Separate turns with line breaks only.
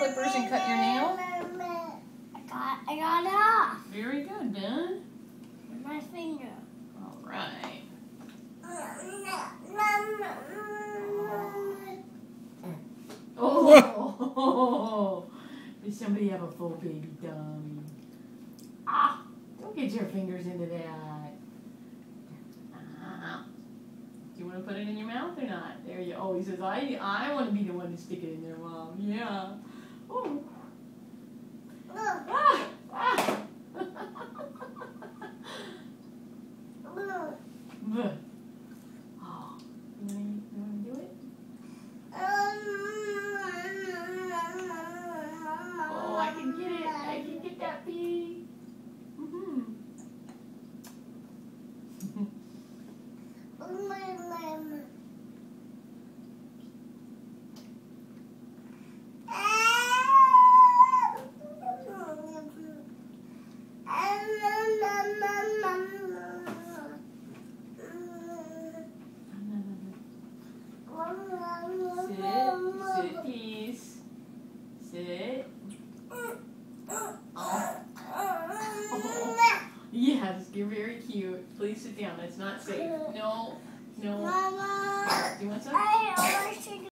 clippers and cut your nail?
I got it off
Very good, Ben.
with my finger.
All right. Oh, did somebody have a full baby dummy? Ah, don't get your fingers into that. Do you want to put it in your mouth or not? There you. Oh, he says, I want to be the one to stick it in there, Mom. Yeah. Oh. Ah, ah. Bleh. Oh, you want to do it? Oh, I can get it. I can get that pee. Sit, please. Sit. Oh. Yes, you're very cute. Please sit down. That's not safe. No, no.
Mama,
Do you want some?
I always